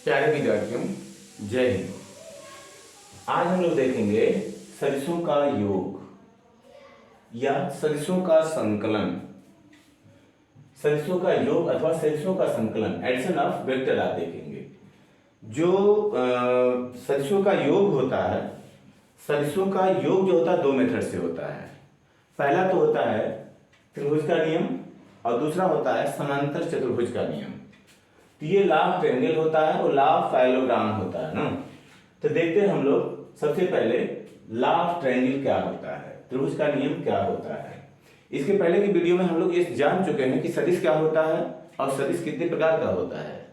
प्यारे विद्यार्थियों, जय हिंद। आज हम लोग देखेंगे सदिशों का योग या सदिशों का संकलन। सदिशों का योग अथवा सदिशों का संकलन, एडिशन ऑफ वेक्टर आप देखेंगे। जो सदिशों का योग होता है, सदिशों का योग जो होता है दो मेथड से होता है। पहला तो होता है त्रिभुज का नियम और दूसरा होता है समांतर चतुर्भुज का नियम। तो ये लॉ ऑफ ट्रायंगल होता है और लॉ ऑफ पैरेललोग्राम होता है ना। तो देखते हैं हम लोग सबसे पहले लॉ ऑफ ट्रायंगल क्या होता है, त्रिभुज का नियम क्या होता है। इसके पहले की वीडियो में हम लोग ये जान चुके हैं कि सदिश क्या होता है और सदिश कितने प्रकार का होता है।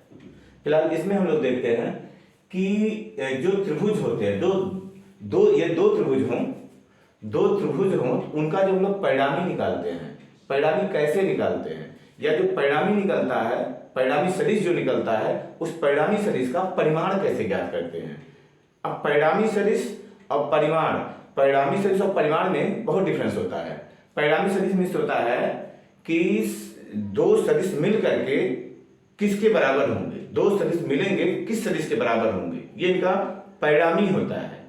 फिलहाल इसमें हम लोग देखते हैं कि जो त्रिभुज होते हैं, दो त्रिभुज हों उनका जो हम लोग परिणामी निकालते हैं। परिणामी कैसे निकालते हैं, या जो परिणामी निकलता है, परिणामी सदिश जो निकलता है, उस परिणामी सदिश का परिमाण कैसे ज्ञात करते हैं। अब परिणामी सदिश और परिमाण, परिणामी सदिश और परिमाण में बहुत डिफरेंस होता है। परिणामी सदिश में होता है कि दो सदिश मिल करके किसके बराबर होंगे, दो सदिश मिलेंगे किस सदिश के बराबर होंगे, ये इनका परिणामी होता है।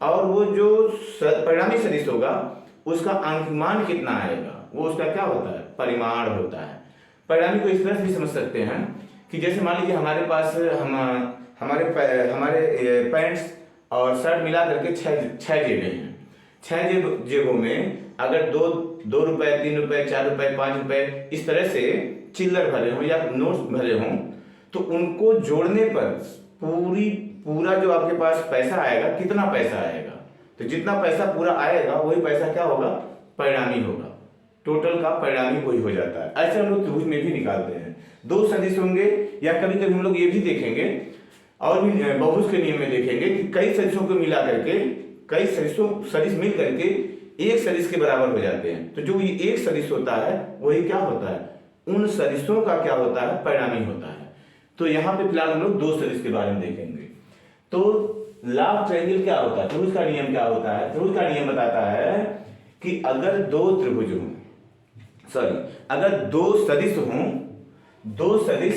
और वो जो परिणामी सदिश होगा उसका अंक मान कितना आएगा, वो उसका क्या होता है, परिमाण होता है। परिणामी को इस तरह से भी समझ सकते हैं कि जैसे मान लीजिए हमारे पास हमारे पैंट्स और शर्ट मिला करके छह जेबें हैं। छह जेबों में अगर दो रुपए, 3 रुपए, 4 रुपए, 5 रुपए इस तरह से चिल्लर भरे हों या नोट्स भरे हों, तो उनको जोड़ने पर पूरा जो आपके पास पैसा आएगा, कितना पैसा आएगा, तो जितना पैसा पूरा आएगा वही पैसा क्या होगा, परिणामी होगा। टोटल का परिणामी वही हो जाता है। ऐसे हम लोग त्रिभुज में भी निकालते हैं। दो सदिश होंगे, या कभी कभी हम लोग ये भी देखेंगे और भी बहुभुज के नियम में देखेंगे कि कई सदिशों को मिला करके, कई सदिश मिल करके एक सदिश के बराबर हो जाते हैं। तो जो ये एक सदिश होता है वही क्या होता है, उन सदिशों का क्या होता है, परिणामी होता है। तो यहाँ पे फिलहाल हम लोग दो सदिश के बारे में देखेंगे। तो लॉ ऑफ ट्रायंगल क्या होता है, त्रिभुज का नियम क्या होता है। त्रिभुज का नियम बताता है कि अगर अगर दो सदिश हों, दो सदिश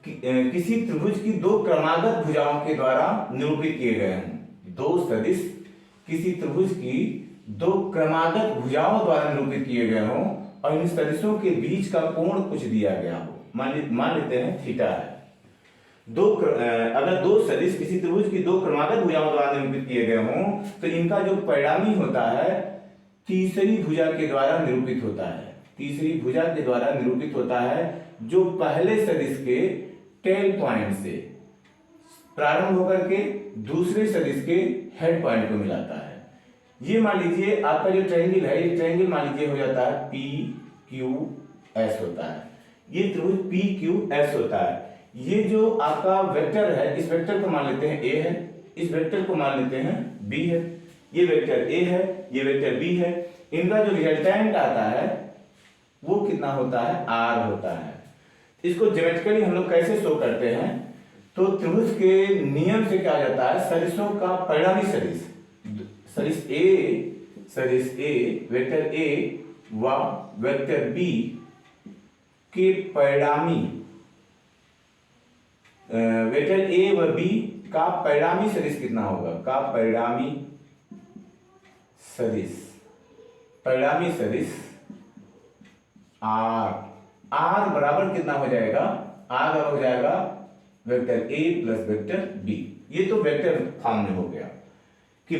किसी त्रिभुज की दो क्रमागत भुजाओं के द्वारा निरूपित किए गए हों। दो सदिश किसी त्रिभुज की दो क्रमागत भुजाओं द्वारा निरूपित किए गए हों और इन सदिशों के बीच का कोण कुछ दिया गया हो, मान लेते हैं थीटा है। अगर दो सदिश किसी त्रिभुज की दो क्रमागत भुजाओं द्वारा निरूपित किए गए हों तो इनका जो परिणामी होता है तीसरी भुजा के द्वारा निरूपित होता है। तीसरी भुजा के द्वारा निरूपित होता है जो पहले सदिश के टेल पॉइंट से प्रारंभ होकर के दूसरे सदिश के हेड पॉइंट को मिलाता है। ये मान लीजिए आपका जो ट्रायंगल है, ये ट्रायंगल मान लीजिए हो जाता है PQS होता है। ये त्रिभुज PQS होता है। ये जो आपका वेक्टर है, इस वेक्टर को मान लेते हैं A है, इस वेक्टर को मान लेते हैं B है। ये वेक्टर A है, ये वेक्टर B है। इनका जो रिजल्टेंट आता है वो कितना होता है, R होता है। इसको ज्योमेट्रिकली हम लोग कैसे शो करते हैं, तो त्रिभुज के नियम से क्या जाता है, सदिशों का परिणामी सदिश A, वेक्टर A व वेक्टर B के परिणामी, वेक्टर A व B का परिणामी सदिश कितना होगा, का परिणामी सदिश R बराबर कितना हो जाएगा, R बराबर हो जाएगा vector A plus vector B। ये तो वेक्टर फॉर्म में हो गया कि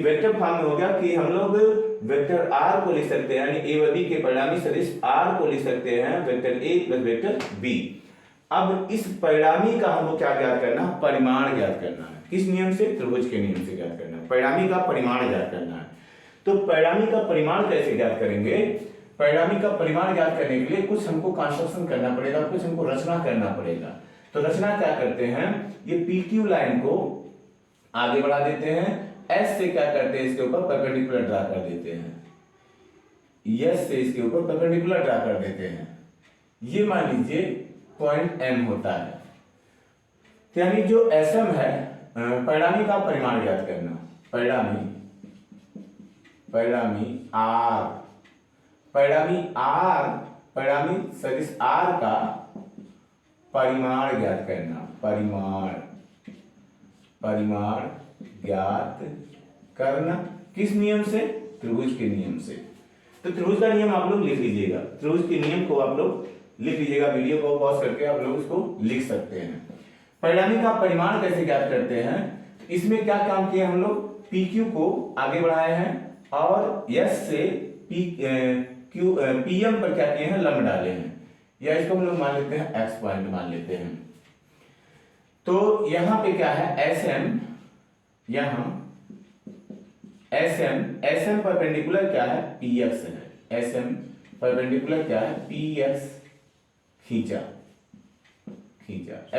हम लोग वेक्टर R को लिख सकते हैं, यानी A व B के परिणामी सदिश R को लिख सकते हैं vector A plus vector B। अब इस परिणामी का हमको क्या ज्ञात करना है, परिमाण ज्ञात करना है। किस नियम से, त्रिभुज के नियम से ज्ञात करना है, परिणामी का परिमाण ज्ञात करना है। तो परिणामी का परिमाण कैसे ज्ञात करेंगे, परिणामी का परिमाण ज्ञात करने के लिए कुछ हमको कंस्ट्रक्शन करना पड़ेगा, कुछ हमको रचना करना पड़ेगा। तो रचना क्या करते हैं, ये PQ लाइन को आगे बढ़ा देते हैं, S से क्या करते हैं, इसके ऊपर परपेंडिकुलर ड्रा कर देते हैं, S से इसके ऊपर परपेंडिकुलर ड्रा कर देते हैं। ये मान लीजिए पॉइंट M होता है। यानी जो SM है, परिणामी का परिमाण ज्ञात करना, परिणामी R, परिणामी सदिश R का परिमाण ज्ञात करना, परिमाण परिमाण ज्ञात करना। किस नियम से? त्रिभुज के नियम से। तो त्रिभुज का नियम आप लोग लिख लीजिएगा, त्रिभुज के नियम को आप लोग लिख लीजिएगा, वीडियो को पॉज करके आप लोग उसको लिख सकते हैं। परिणामी का परिमाण कैसे ज्ञात करते हैं? इसमें क्या काम किया हम लोग? PQ को आगे बढ़ाए हैं और S से PM पर क्या किए हैं? लंब डाले हैं, या इसको हम लोग मान लेते हैं X पॉइंट मान लेते हैं। तो यहां पे क्या है? SM, यहां SM परपेंडिकुलर क्या है? PX है। SM परपेंडिकुलर क्या है? PX खींचा,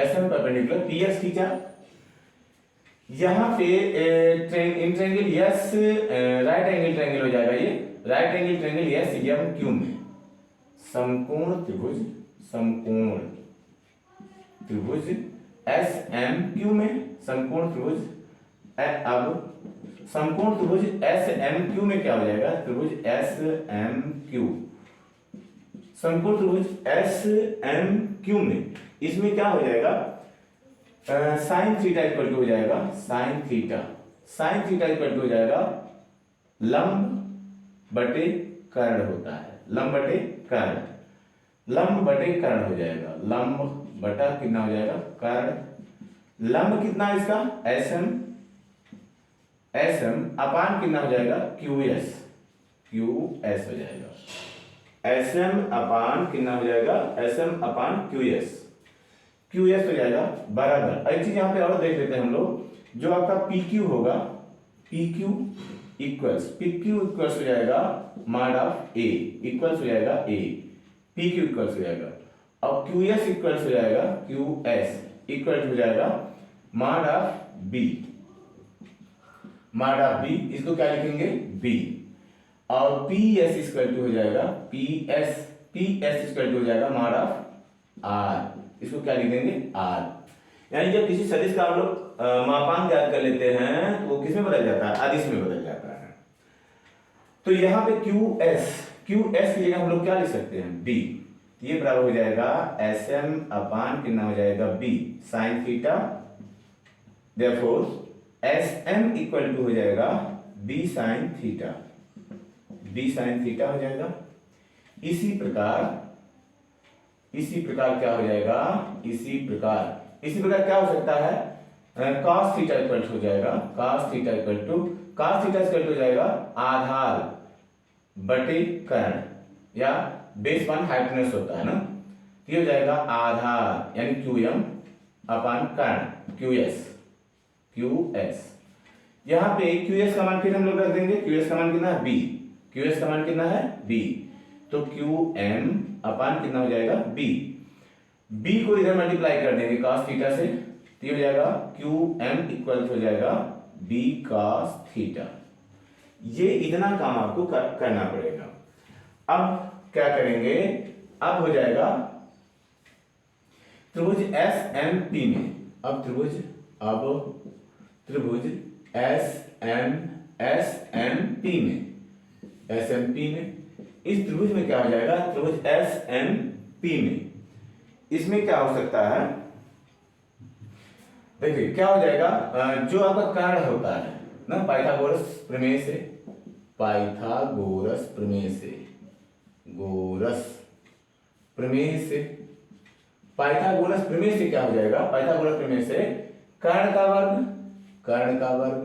SM परपेंडिकुलर PX खींचा। यहां पे in triangle yes right angle triangle हो जाएगा, ये right angle triangle yes MQ में समकोण त्रिभुज SMQ में समकोण त्रिभुज। अब समकोण त्रिभुज SMQ में क्या हो जाएगा? त्रिभुज SMQ, समकोण त्रिभुज SMQ में इसमें क्या हो जाएगा? साइन थीटा इक्वल टू हो जाएगा, साइन थीटा इक्वल टू हो जाएगा लंब बटे कर्ण होता है, लंब बटे कर्ण हो जाएगा, लंब बटा कितना हो जाएगा? कर्ण। लंब कितना इसका? SM अपान कितना हो जाएगा? QS हो जाएगा। SM अपान कितना हो जाएगा? SM अपान QS हो जाएगा बराबर। एक चीज यहाँ पे और देख लेते हैं हम लोग, जो आपका PQ होगा, PQ इक्वल्स हो जाएगा मॉड ऑफ A, इक्वल्स हो जाएगा A, PQ इक्वल्स हो जाएगा। अब QS इक्वल्स हो जाएगा, QS इक्वल्स हो जाएगा मॉड ऑफ B, इसको क्या लिखेंगे? B। और PS इक्वल टू हो जाएगा PS इक्वल टू हो जाएगा मॉड ऑफ R, इसको क्या लिखेंगे? R। यानी जब किसी सदिश का हम लोग मापांक ज्ञात कर लेते हैं तो वो किसमें बदल जाता है? अदिश में बदल जाता है। तो यहाँ पे QS की जगह हम लोग क्या लिख सकते हैं? B। ये बराबर हो जाएगा SM अपान कितना हो जाएगा? B sine theta. Therefore SM equal to हो जाएगा B साइन थीटा हो जाएगा। इसी प्रकार क्या हो जाएगा? इसी प्रकार क्या हो सकता है? cos थीटा इक्वल हो जाएगा, cos थीटा इक्वल हो जाएगा आधार बटे कर्ण, या बेस वन हाइपोटेन्यूज होता है ना, ये हो जाएगा आधार यानी QM अपान कर्ण QS। यहाँ पे QS का मान फिर हम लोग रख देंगे, QS का मान कितना है? B। तो QM अपान कितना हो जाएगा? B को इधर मल्टीप्लाई कर देंगे cos थीटा से, तो हो जाएगा QM इक्वल हो जाएगा B cos थीटा। ये इतना काम आपको करना पड़ेगा। अब क्या करेंगे? अब हो जाएगा त्रिभुज SMP में, अब त्रिभुज SMP में इस त्रिभुज में क्या हो जाएगा? त्रिभुज SMP में इसमें क्या हो सकता है? देखिए क्या हो जाएगा? जो आपका कर्ण होता है ना, पाइथागोरस प्रमेय से क्या हो जाएगा? पाइथागोरस प्रमेय से कर्ण का वर्ग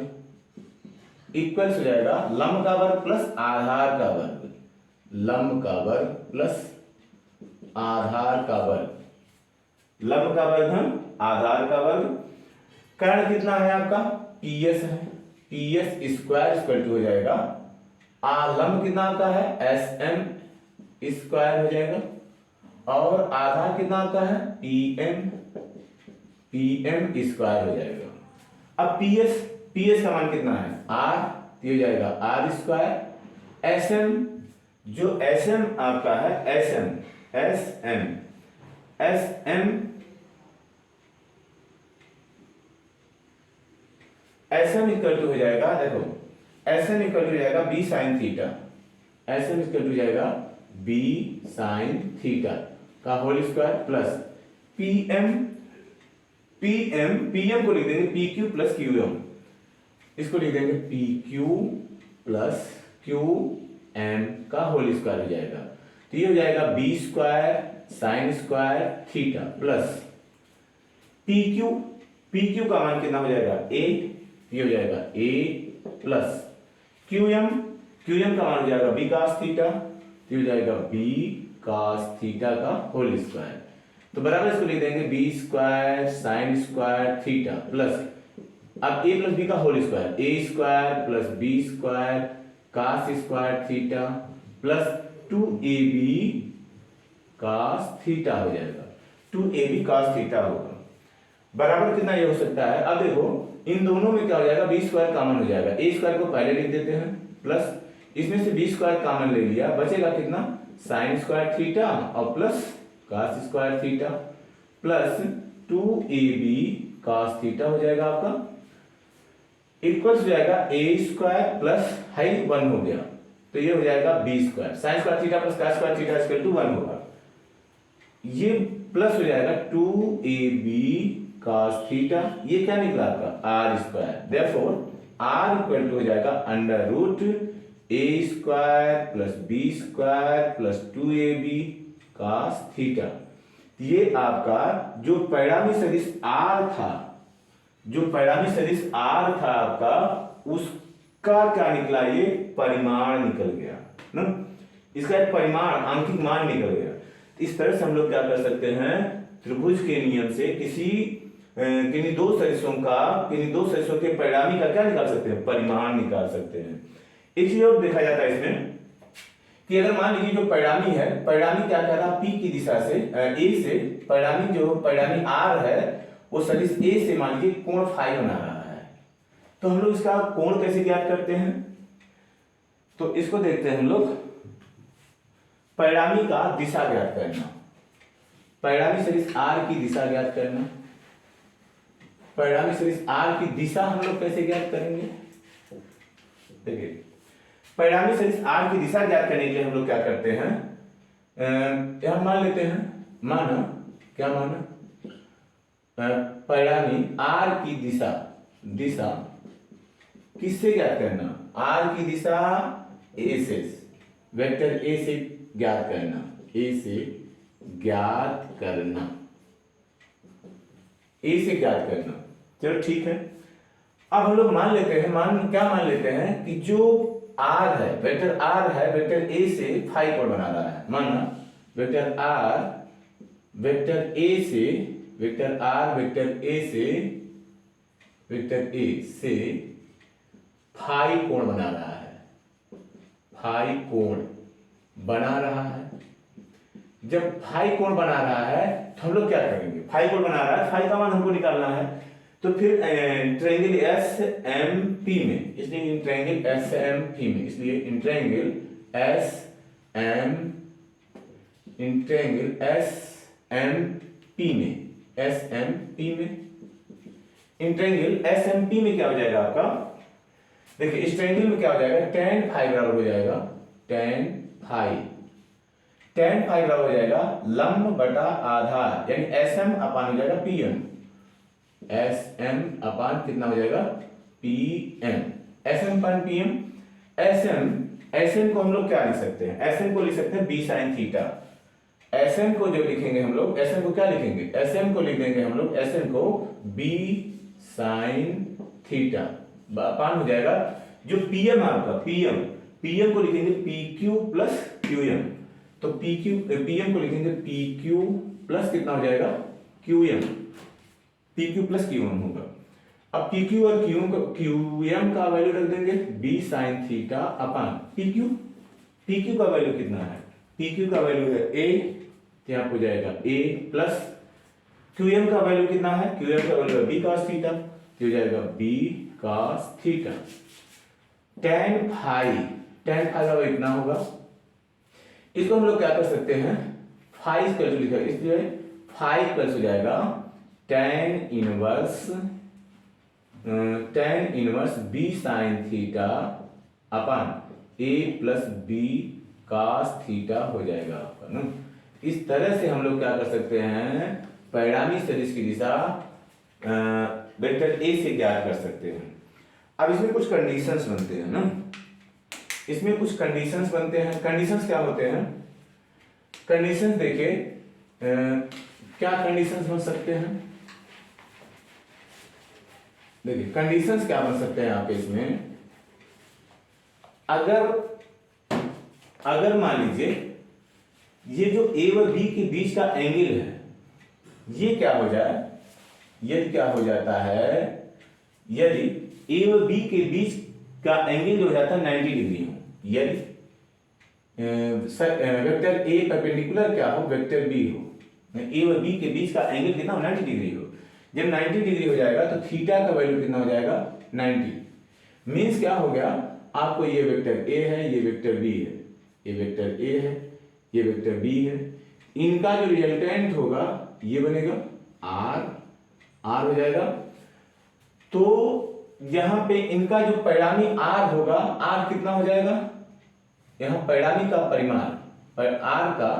इक्वल्स हो जाएगा लंब का वर्ग प्लस आधार का वर्ग, लंब का वर्ग प्लस आधार का वर्ग, लंब का वर्ग हम आधार का वर्ग। कर्ण कितना है आपका? PS है, PS स्क्वायर इक्वल टू हो जाएगा लंब कितना आपका है? SM स्क्वायर हो जाएगा, और आधार कितना आता है? PM स्क्वायर हो जाएगा। अब PS का मान कितना है? R, ये हो जाएगा R स्क्वायर। SM जो SM आपका है, SM इक्वल टू हो जाएगा, देखो SM इक्वल टू हो जाएगा B sine theta, SM equal to हो जाएगा B साइन थीटा का whole square plus PM PM को लिख देंगे P Q plus Q M, इसको लिख देंगे P Q plus Q M का होल स्क्वायर हो जाएगा। तो ये हो जाएगा B square sine square theta plus P Q का मान कितना हो जाएगा ए, ये हो जाएगा ए प्लस क्यू एम का मान हो जाएगा बी कास थीटा, ये हो जाएगा बी कास थीटा का होल स्क्वायर। तो बराबर इसको लिख देंगे B square sine square theta plus अब ए प्लस बी का whole square, A square plus B square cos square theta plus 2ab cos theta हो जाएगा, 2ab कास थीटा होगा। बराबर कितना ये हो सकता है, अब देखो इन दोनों में क्या हो जाएगा, बी स्क्वायर कॉमन हो जाएगा, ए स्क्वायर को पहले लिख देते हैं प्लस इसमें से बी स्क्वायर कॉमन ले लिया, बचेगा कितना साइन स्क्वायर थीटा और plus cos square theta plus 2ab cos theta हो जाएगा आपका, इक्वल हो जाएगा ए स्क्वायर प्लस हाई 1 हो गया, तो ये हो जाएगा B square sine square theta plus cos square theta equal to 1 होगा, ये प्लस हो जाएगा 2ab cos थीटा, ये क्या निकला आपका R square, therefore R equal to हो जाएगा under root A square plus B square plus 2ab cos theta. ये आपका जो परिणामी सदिश आर था, जो परिणामी सदिश आर था आपका, उसका क्या निकला, ये परिमाण निकल गया ना, इसका एक परिमाण आंकिक मान निकल गया। इस तरह से हम लोग क्या कर सकते हैं, त्रिभुज के नियम से किन्हीं दो सदिशों के परिणामी का क्या निकाल सकते हैं, परिमाण निकाल सकते हैं। एक चीज और देखा जाता है इसमें कि अगर मान लीजिए जो परिणामी है, परिणामी क्या कर रहा है, पी की दिशा से ए से परिणामी आर है वो सदिश ए से मान लीजिए कोण फाई बना रहा है, तो हम लोग इसका कोण कैसे ज्ञात करते हैं, तो इसको देखते हैं हम लोग, परिणामी का दिशा ज्ञात करना, परिणामी सदिश आर की दिशा ज्ञात करना, परिणामी सदिश आर की दिशा हम लोग कैसे ज्ञात करेंगे, देखिए परिणामी सदिश आर की दिशा ज्ञात करने के लिए हम लोग क्या करते हैं, हम मान लेते हैं, माना क्या माना, परिणामी आर की दिशा किससे ज्ञात करना, आर की दिशा ए से, वेक्टर ए से ज्ञात करना, ए से ज्ञात करना, ए से ज्ञात करना, चलो ठीक है। अब हम लोग मान लेते हैं, क्या मान लेते हैं कि जो आर है, वेक्टर आर है, वेक्टर ए से फाई कोण बना रहा है, मानना वेक्टर आर वेक्टर ए से फाई कोण बना रहा है, फाई कोण बना रहा है। जब फाई कोण बना रहा है तो हम लोग क्या करेंगे, फाई कोण बना रहा है, फाई का मान हमको निकालना है, तो फिर ट्रायंगल एस एम पी में, इसलिए ट्रायंगल एस एम पी में, इसलिए ट्रायंगल एस एम पी में, ट्रायंगल एस एम पी में क्या हो जाएगा आपका, देखिए इस ट्रायंगल में क्या हो जाएगा, tan फाई बराबर हो जाएगा tan फाई बराबर हो जाएगा लंब बटा आधार, यानी sm अपान हो जाएगा pm, sm अपान कितना हो जाएगा pm, sm अपान pm, sm को हम लोग क्या लिख सकते हैं, sm को लिख सकते हैं b sin थीटा, sm को जो लिखेंगे हम लोग, sm को क्या लिखेंगे, sm को लिख देंगे हम लोग, sm को b sin थीटा अपान हो जाएगा जो pm आपका pm को लिखेंगे pq प्लस qm, तो pm को लिखेंगे pq प्लस कितना हो जाएगा qm, pq प्लस qm होगा। अब pq और qm का वैल्यू रख देंगे b sin theta upon pq का वैल्यू कितना है, pq का वैल्यू है a, यहाँ हो जाएगा a प्लस qm का वैल्यू कितना है, qm का वैल्यू है b cos थीटा, हो जाएगा b cos theta. tan phi का वैल्यू इतना होगा, इसको हम लोग क्या कर सकते हैं, फाई इक्वल टू लिखा है, इसलिए फाई इक्वल हो जाएगा tan inverse b sin theta upon a plus b cos theta हो जाएगा आपका ना। इस तरह से हम लोग क्या कर सकते हैं, परिणामी सदिश की दिशा वेक्टर ए से ज्ञात कर सकते हैं। अब इसमें कुछ कंडीशंस बनते हैं ना, इसमें कुछ कंडीशंस बनते हैं। कंडीशंस क्या होते हैं? कंडीशंस देखिए, क्या कंडीशंस बन सकते हैं? देखिए कंडीशंस क्या बन सकते हैं आपके इसमें, अगर मान लीजिए ये जो ए व बी के बीच का एंगल है ये क्या हो जाए, यदि क्या हो जाता है, यदि ए व बी के बीच का एंगल जो हो जाता है 90 डिग्री हो, यदि वेक्टर ए परपेंडिकुलर क्या हो, वेक्टर बी हो, ए व बी के बीच का एंगल कितना हो, 90 डिग्री हो। जब 90 डिग्री हो जाएगा तो थीटा का वैल्यू कितना हो जाएगा, 90। मीन्स क्या हो गया, आपको ये वेक्टर ए है, ये वेक्टर बी है, ये वेक्टर ए है, ये वेक्टर बी है, इनका जो रिजल्टेंट होगा ये बनेगा आर हो जाएगा। तो यहां पे इनका जो परिणामी आर होगा, आर कितना हो जाएगा, यहां परिणामी का परिमाण, आर का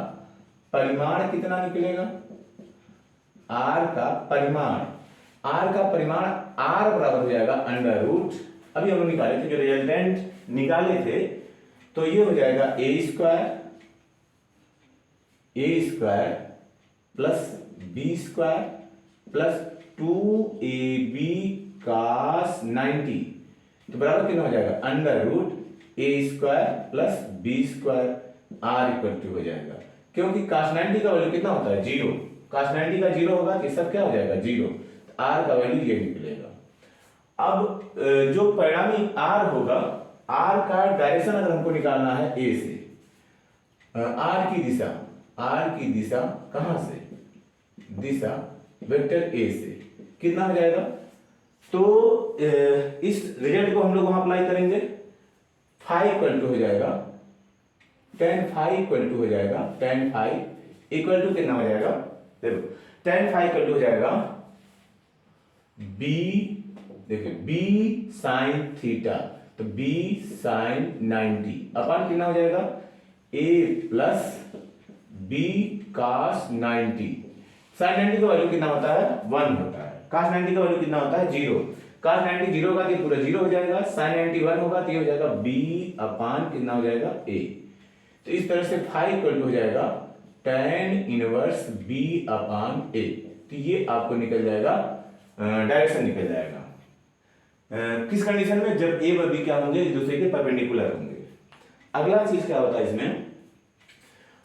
परिमाण कितना निकलेगा, आर का परिमाण आर बराबर हो जाएगा अंडर रूट, अभी हम लोग निकाले थे जो रिजल्टेंट निकाले थे, तो ये हो जाएगा A square plus B square plus 2ab cos 90, तो बराबर कितना हो जाएगा under root A square plus B square R equal to हो जाएगा, क्योंकि cos 90 का वैल्यू कितना होता है, 0। cos 90 का 0 होगा कि सब क्या हो जाएगा, 0। तो आर का वैल्यू ये निकलेगा। अब जो परिणामी आर होगा, आर का डायरेक्शन अगर हमको निकालना है ए से, आर की दिशा कहां से, दिशा वेक्टर ए से, कितना हो जाएगा, तो इस रिजल्ट को हम लोग वहां अप्लाई करेंगे, फाई इक्वल टू हो जाएगा tan फाई इक्वल टू हो जाएगा, tan फाई इक्वल टू कितना हो जाएगा, देखो tan फाई इक्वल टू हो जाएगा बी, देखिए बी साइन थीटा, तो बी साइन 90 अपन कितना हो जाएगा ए प्लस बी cos 90। sin 90 का वैल्यू कितना होता है, 1 होता है। cos 90 का वैल्यू कितना होता है, 0। cos 90 0 होगा तो पूरा 0 हो जाएगा, sin 90 1 होगा तो ये हो जाएगा b अपान कितना हो जाएगा a। तो इस तरह से फाई इक्वल टू हो जाएगा tan inverse b upon a। तो ये आपको निकल जाएगा, डायरेक्शन निकल जाएगा। किस कंडीशन में, जब a व b क्या होंगे, एक दूसरे के परपेंडिकुलर होंगे। अगला चीज क्या होता है इसमें,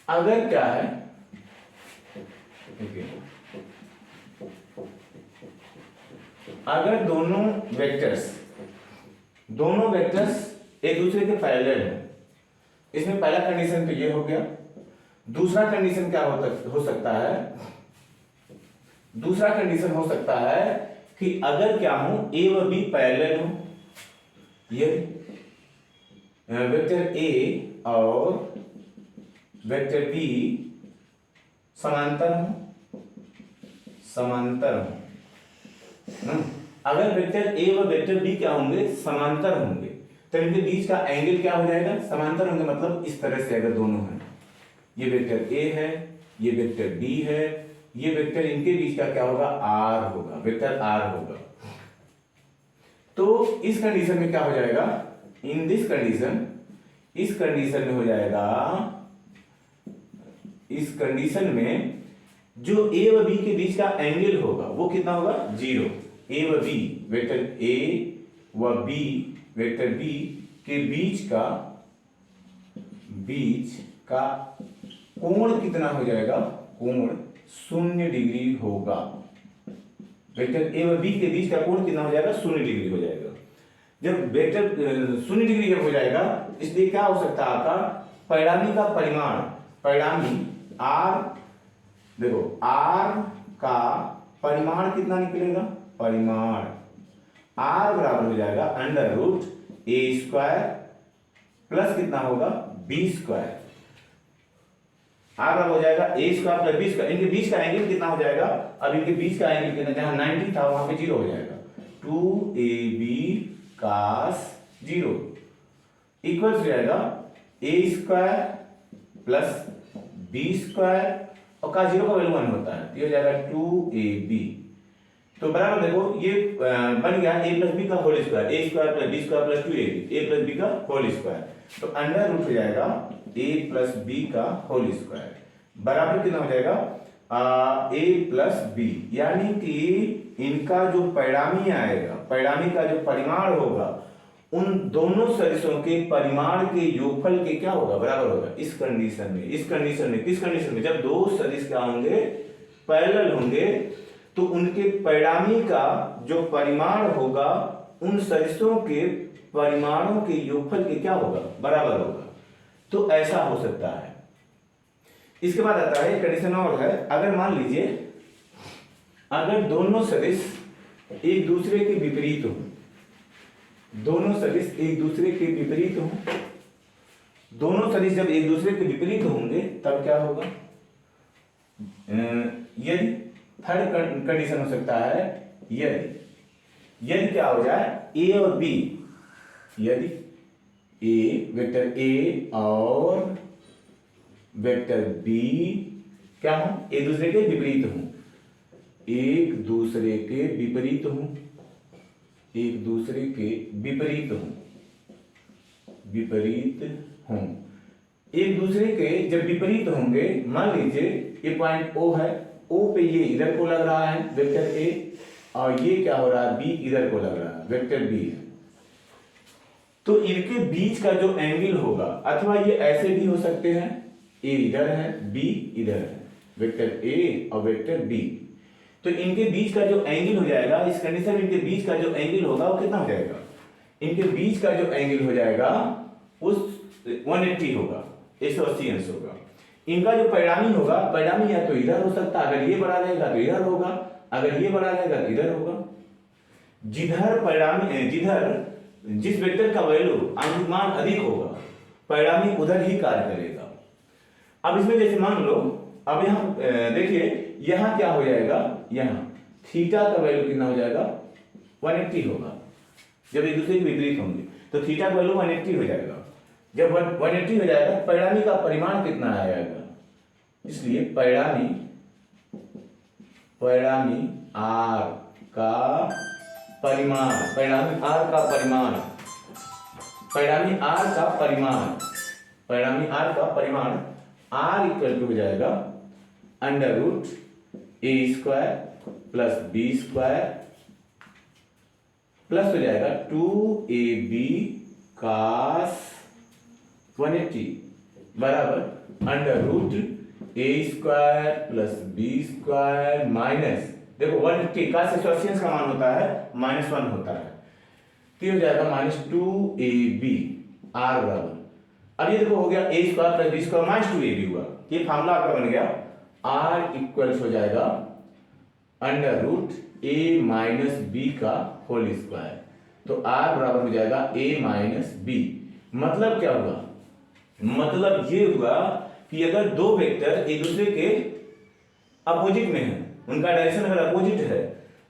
अगर क्या है, अगर दोनों वेक्टर्स एक दूसरे के पैरेलल है, इसमें पहला कंडीशन तो ये हो गया। दूसरा कंडीशन क्या हो सकता है, दूसरा कंडीशन हो सकता है कि अगर क्या हो, ए व बी पैरेलल हो, ये वेक्टर ए और वेक्टर बी समांतर हो, अगर वेक्टर ए व वेक्टर बी क्या होंगे, समांतर होंगे, तो इनके बीच का एंगल क्या हो जाएगा, समांतर होंगे। मतलब इस तरह से अगर दोनों हैं, ये वेक्टर ए है, ये वेक्टर बी है, ये वेक्टर, इनके बीच का क्या होगा, आर होगा, वेक्टर आर होगा। तो इस कंडीशन में क्या हो जाएगा, इन दिस कंडीशन, इस कंडीशन में हो जाएगा, इस कंडीशन में जो ए व बी के बीच का एंगल होगा वो कितना होगा, 0। ए व बी, वेक्टर ए व बी, वेक्टर बी के बीच का कोण कितना हो जाएगा, कोण 0 डिग्री होगा। वेक्टर ए व बी के बीच का कोण कितना हो जाएगा, 0 डिग्री हो जाएगा। जब वेक्टर 0 डिग्री हो जाएगा, इसलिए क्या हो सकता है आपका, परिणामी का परिमाण, परिणामी आर, देखो आर का परिमाण कितना निकलेगा, परिमाण आर बराबर हो जाएगा under root A square plus कितना होगा, बी स्क्वायर। आर बराबर हो जाएगा A square plus B square, इनके बीच का एंगल कितना हो जाएगा, अब इनके बीच का एंगल कितना, जहां 90 था वहां पे 0 हो जाएगा, 2ab cos 0 इक्वल हो जाएगा A square plus B square, और का 0 का वैल्यू 1 होता है, तो ये हो जाएगा 2ab तो बराबर देखो ये बन गया a प्लस बी का whole square, A square plus B square plus 2ab, a plus B का होल स्क्वायर, तो अंडर रूट हो जाएगा a प्लस बी का होल स्क्वायर बराबर कितना हो जाएगा a प्लस बी, यानी कि इनका जो परिणामी आएगा, परिणामी का जो परिमाण होगा उन दोनों सदिशों के परिमाण के योगफल के क्या होगा, बराबर होगा। इस कंडीशन में, इस कंडीशन में, किस कंडीशन में, जब दो सदिश क्या होंगे, पैरेलल होंगे, तो उनके परिणामी का जो परिमाण होगा उन सदिशों के परिमाणों के योगफल के क्या होगा, बराबर होगा। तो ऐसा हो सकता है। इसके बाद आता है कंडीशन और है, अगर मान लीजिए अगर दोनों सदिश एक दूसरे के विपरीत हो, दोनों सदिश एक दूसरे के विपरीत हो, दोनों सदिश जब एक दूसरे के विपरीत होंगे तब क्या होगा, यदि थर्ड कंडीशन हो सकता है, यदि क्या हो जाए ए और बी, यदि ए वेक्टर ए और वेक्टर बी क्या हो, एक दूसरे के विपरीत हो, एक दूसरे के विपरीत हो, एक दूसरे के विपरीत हो, विपरीत हो, एक दूसरे के जब विपरीत होंगे, मान लीजिए ये पॉइंट ओ है, ओ पे ये इधर को लग रहा है वेक्टर ए, और ये क्या हो रहा है बी इधर को लग रहा है वेक्टर बी है, तो इनके बीच का जो एंगल होगा, अथवा ये ऐसे भी हो सकते हैं, ए इधर है बी इधर है, वेक्टर ए और वेक्टर बी, तो इनके बीच का जो एंगल हो जाएगा, इस कंडीशन में इनके बीच का जो एंगल होगा वो कितना हो जाएगा, इनके बीच का जो एंगल हो जाएगा उस 180 होगा, 180 अंश होगा। इनका जो परिणामी होगा, परिणामी या तो इधर हो सकता है, अगर ये बड़ा रहेगा तो इधर होगा, अगर ये बड़ा रहेगा तो इधर होगा। जिधर परिणामी, जिधर जिस वेक्टर का वैल्यू आंशिक मान अधिक होगा, परिणामी उधर ही कार्य करेगा। अब इसमें जैसे मान लो, अब यहाँ देखिए यहाँ क्या हो जाएगा, यहाँ थीटा का वैल्यू कितना हो जाएगा, 180 होगा। जब एक दूसरे के विपरीत होंगे तो थीटा का वैल्यू 180 हो जाएगा। जब 180 हो जाएगा, परिणामी का परिमाण कितना आएगा, इसलिए परिणामी आर का परिमाण, परिणामी आर का परिमाण, परिणामी आर का परिमाण, परिणामी आर का परिमाण आर इक्वल टू हो जाएगा under root A square plus B square plus हो जाएगा 2ab cos 180 बराबर under root A square plus B square minus, देखो 180 का से क्वेश्चन का मान होता है -1 होता है, तो हो जाएगा -2ab आर बराबर, अब ये देखो हो गया A square plus B square minus 2ab हुआ, ये फार्मूला आपका बन गया आर इक्वल्स हो जाएगा अंडर रूट ए माइनस बी का होल स्क्वायर, तो आर बराबर हो जाएगा ए माइनस बी। मतलब क्या हुआ, मतलब ये हुआ कि अगर दो वेक्टर एक दूसरे के अपोजिट में है, उनका डायरेक्शन अगर अपोजिट है,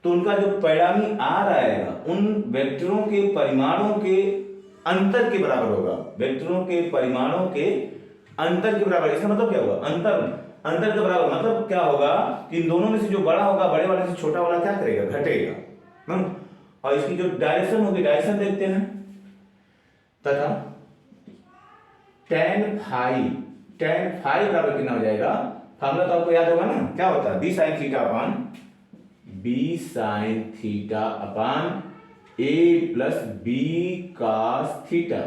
तो उनका जो परिणामी आर आएगा उन वेक्टरों के परिमाणों के अंतर के बराबर होगा, वेक्टरों के परिमाणों के अंतर के बराबर। इसका मतलब क्या होगा, अंतर के बराबर मतलब क्या होगा कि इन दोनों में से जो बड़ा होगा बड़े वाले से छोटा वाला क्या करेगा, घटेगा। और इसकी जो डायरेक्शन होगी, डायरेक्शन देखते हैं, तथा tan फाई बराबर कितना हो जाएगा, फार्मूला तो आपको याद होगा ना, क्या होता है b sin theta upon a plus b cos theta,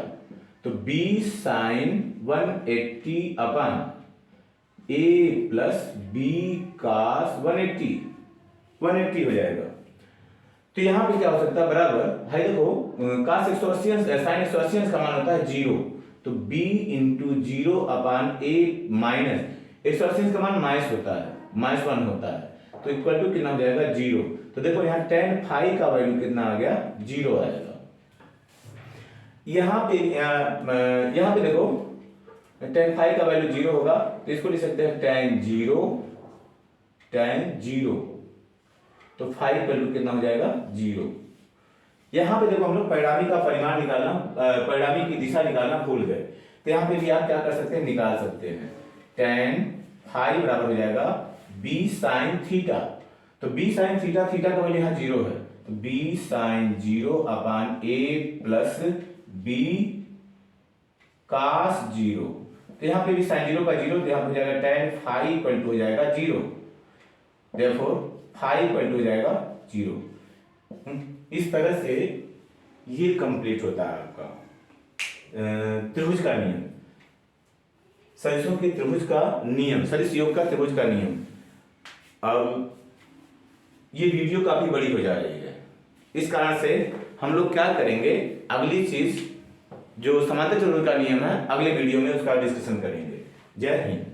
तो b sin 180 upon a plus b cos 180 हो जाएगा। तो यहां पे क्या हो सकता है, बराबर है, देखो cos 180 sin 180 का मान होता है 0, तो b into 0 upon a minus 180 का मान माइनस होता है, -1 होता है, तो इक्वल टू कितना हो जाएगा 0। तो देखो यहाँ tan फाई का वैल्यू कितना आ गया, 0 आएगा। यहाँ पे देखो tan फाई का वैल्यू 0 होगा, तो इसको लिख सकते हैं tan 0, तो फाई का वैल्यू कितना हो जाएगा 0। यहाँ पे देखो हम लोग परिणामी का परिमाण निकालना, परिणामी की दिशा निकालना भूल गए, तो यहाँ पे भी आप क्या कर सकते हैं, निकाल सकते हैं। tan फाई बराबर हो जाएगा b sin थीटा, तो बी साइन थीटा, थीटा का वैल्यू यहाँ 0 है, तो बी साइन 0 अपान ए प्लस बी कास 0। तो यहाँ पे भी साइन 0 का 0, तो यहाँ हो जाएगा tan फाई इक्वल टू हो जाएगा 0, देयरफॉर फाई इक्वल टू हो जाएगा 0। इस तरह से ये कंप्लीट होता है आपका त्रिभुज का नियम, सदिशों के त्रिभुज का नियम, सदिश योग का त्रिभुज का नियम। अब ये वीडियो काफी बड़ी हो जा रही है, इस कारण से हम लोग क्या करेंगे, अगली चीज जो समांतर त्रिभुज का नियम है अगले वीडियो में उसका डिस्कशन करेंगे। जय हिंद।